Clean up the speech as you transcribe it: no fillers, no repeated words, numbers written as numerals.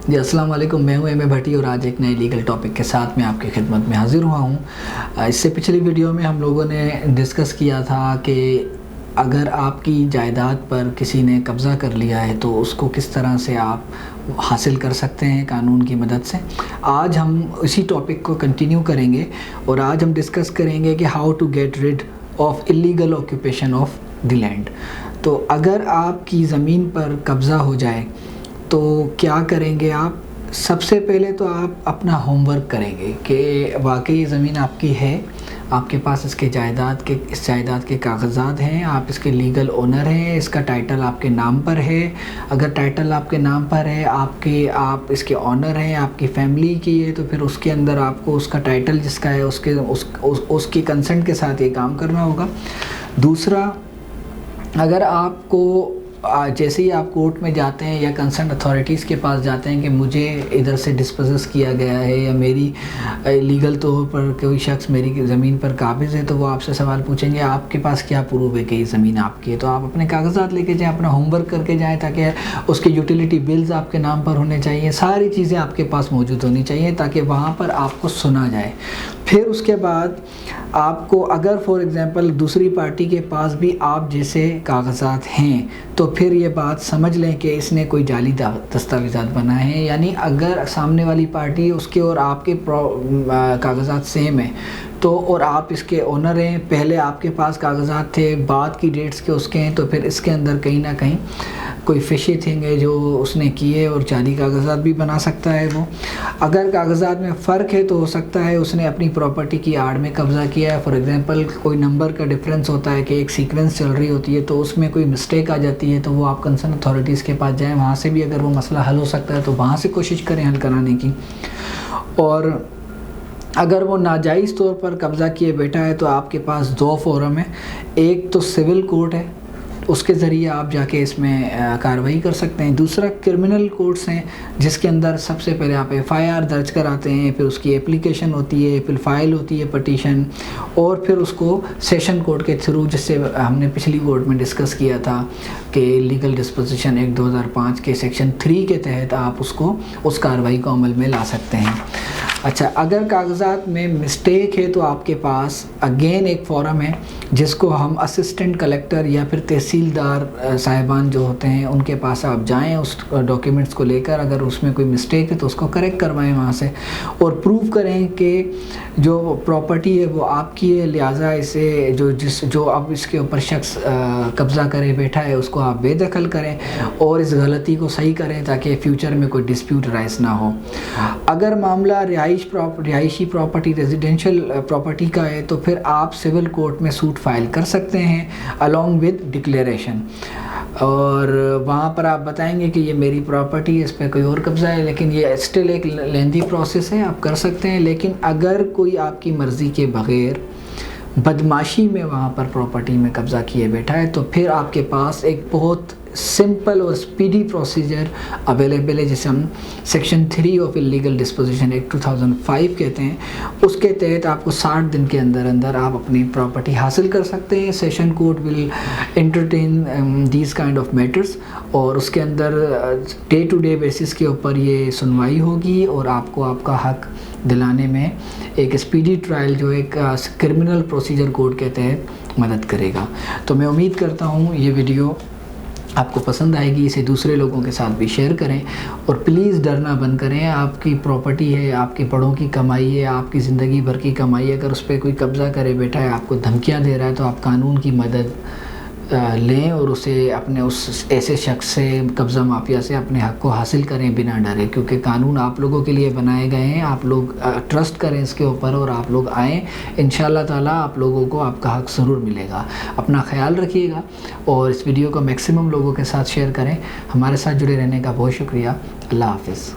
جی السلام علیکم، میں ہوں ایم اے بھٹی اور آج ایک نئے لیگل ٹاپک کے ساتھ میں آپ کی خدمت میں حاضر ہوا ہوں۔ اس سے پچھلی ویڈیو میں ہم لوگوں نے ڈسکس کیا تھا کہ اگر آپ کی جائیداد پر کسی نے قبضہ کر لیا ہے تو اس کو کس طرح سے آپ حاصل کر سکتے ہیں قانون کی مدد سے۔ آج ہم اسی ٹاپک کو کنٹینیو کریں گے اور آج ہم ڈسکس کریں گے کہ how to get rid of illegal occupation of the land. تو اگر آپ کی زمین پر قبضہ ہو جائے تو کیا کریں گے آپ؟ سب سے پہلے تو آپ اپنا ہوم ورک کریں گے کہ واقعی زمین آپ کی ہے، آپ کے پاس اس جائیداد کے کاغذات ہیں، آپ اس کے لیگل اونر ہیں، اس کا ٹائٹل آپ کے نام پر ہے۔ اگر ٹائٹل آپ کے نام پر ہے، آپ اس کے اونر ہیں، آپ کی فیملی کی ہے، تو پھر اس کے اندر آپ کو اس کا ٹائٹل جس کا ہے اس کی کنسنٹ کے ساتھ یہ کام کرنا ہوگا۔ دوسرا، اگر آپ کو جیسے ہی آپ کورٹ میں جاتے ہیں یا کنسرن اتھارٹیز کے پاس جاتے ہیں کہ مجھے ادھر سے ڈسپوزس کیا گیا ہے یا میری لیگل طور پر کوئی شخص میری زمین پر قابض ہے، تو وہ آپ سے سوال پوچھیں گے آپ کے پاس کیا پروف ہے کہ یہ زمین آپ کی ہے۔ تو آپ اپنے کاغذات لے کے جائیں، اپنا ہوم ورک کر کے جائیں تاکہ اس کے یوٹیلیٹی بلز آپ کے نام پر ہونے چاہیے، ساری چیزیں آپ کے پاس موجود ہونی چاہیے تاکہ وہاں پر آپ کو سنا جائے۔ پھر اس کے بعد آپ کو اگر فار ایگزامپل دوسری پارٹی کے پاس بھی آپ جیسے کاغذات ہیں تو پھر یہ بات سمجھ لیں کہ اس نے کوئی جعلی دستاویزات بنائے ہیں، یعنی اگر سامنے والی پارٹی اس کے اور آپ کے کاغذات سیم ہیں تو اور آپ اس کے اونر ہیں، پہلے آپ کے پاس کاغذات تھے، بعد کی ڈیٹس کے اس کے ہیں، تو پھر اس کے اندر کہیں نہ کہیں کوئی فشی تھنگ ہے جو اس نے کی ہے اور جعلی کاغذات بھی بنا سکتا ہے وہ۔ اگر کاغذات میں فرق ہے تو ہو سکتا ہے اس نے اپنی پراپرٹی کی آڑ میں قبضہ کیا ہے، فار ایگزامپل کوئی نمبر کا ڈفرینس ہوتا ہے کہ ایک سیکوینس چل رہی ہوتی ہے تو اس میں کوئی مسٹیک آ جاتی ہے، تو وہ آپ کنسرن اتھارٹیز کے پاس جائیں، وہاں سے بھی اگر وہ مسئلہ حل ہو سکتا ہے تو وہاں سے کوشش کریں حل کرانے کی۔ اور اگر وہ ناجائز طور پر قبضہ کیے بیٹھا ہے تو آپ کے پاس دو فورم ہیں، ایک تو سول کورٹ ہے، اس کے ذریعے آپ جا کے اس میں کارروائی کر سکتے ہیں۔ دوسرا کرمنل کورٹس ہیں جس کے اندر سب سے پہلے آپ ایف آئی آر درج کراتے ہیں، پھر اس کی اپلیکیشن ہوتی ہے، پھر فائل ہوتی ہے پٹیشن، اور پھر اس کو سیشن کورٹ کے تھرو، جس سے ہم نے پچھلی کورٹ میں ڈسکس کیا تھا کہ لیگل ڈسپوزیشن ایکٹ 2005 کے سیکشن 3 کے تحت آپ اس کارروائی کو عمل میں لا سکتے ہیں۔ اچھا، اگر کاغذات میں مسٹیک ہے تو آپ کے پاس اگین ایک فارم ہے جس کو ہم اسسٹنٹ کلیکٹر یا پھر تحصیلدار صاحبان جو ہوتے ہیں ان کے پاس آپ جائیں، اس ڈاکیومنٹس کو لے کر اگر اس میں کوئی مسٹیک ہے تو اس کو کریکٹ کروائیں وہاں سے، اور پروف کریں کہ جو پراپرٹی ہے وہ آپ کی ہے، لہٰذا اسے جو اب اس کے اوپر شخص قبضہ کرے بیٹھا ہے اس کو آپ بے دخل کریں اور اس غلطی کو صحیح کریں تاکہ فیوچر میں کوئی ڈسپیوٹ رائز نہ ہو۔ اگر معاملہ رہائشی پراپرٹی ریزیڈینشیل پراپرٹی کا ہے تو پھر آپ سول کورٹ میں سوٹ فائل کر سکتے ہیں along with ڈکلیریشن، اور وہاں پر آپ بتائیں گے کہ یہ میری پراپرٹی ہے، اس پہ کوئی اور قبضہ ہے، لیکن یہ اسٹل ایک لیندی پروسیس ہے، آپ کر سکتے ہیں۔ لیکن اگر کوئی آپ کی مرضی کے بغیر بدماشی میں وہاں پر پراپرٹی میں قبضہ کیے بیٹھا ہے تو پھر آپ کے پاس ایک بہت سمپل اور اسپیڈی پروسیجر اویلیبل ہے جسے ہم section 3 of legal disposition act 2005 کہتے ہیں۔ اس کے تحت آپ کو 60 دن کے اندر آپ اپنی پراپرٹی حاصل کر سکتے ہیں۔ Session court will entertain these kind of matters, اور اس کے اندر ڈے ٹو ڈے بیسس کے اوپر یہ سنوائی ہوگی اور آپ کو آپ کا حق دلانے میں ایک اسپیڈی ٹرائل جو ایک کرمنل پروسیجر کوڈ کے تحت مدد کرے گا۔ تو میں امید کرتا ہوں یہ ویڈیو آپ کو پسند آئے گی، اسے دوسرے لوگوں کے ساتھ بھی شیئر کریں، اور پلیز ڈرنا بند کریں۔ آپ کی پراپرٹی ہے، آپ کے بڑوں کی کمائی ہے، آپ کی زندگی بھر کی کمائی ہے، اگر اس پہ کوئی قبضہ کرے بیٹھا ہے، آپ کو دھمکیاں دے رہا ہے، تو آپ قانون کی مدد لیں اور اسے اپنے اس ایسے شخص سے، قبضہ مافیا سے اپنے حق کو حاصل کریں بنا ڈرے، کیونکہ قانون آپ لوگوں کے لیے بنائے گئے ہیں۔ آپ لوگ ٹرسٹ کریں اس کے اوپر اور آپ لوگ آئیں، انشاءاللہ تعالیٰ آپ لوگوں کو آپ کا حق ضرور ملے گا۔ اپنا خیال رکھیے گا اور اس ویڈیو کو میکسیمم لوگوں کے ساتھ شیئر کریں۔ ہمارے ساتھ جڑے رہنے کا بہت شکریہ۔ اللہ حافظ۔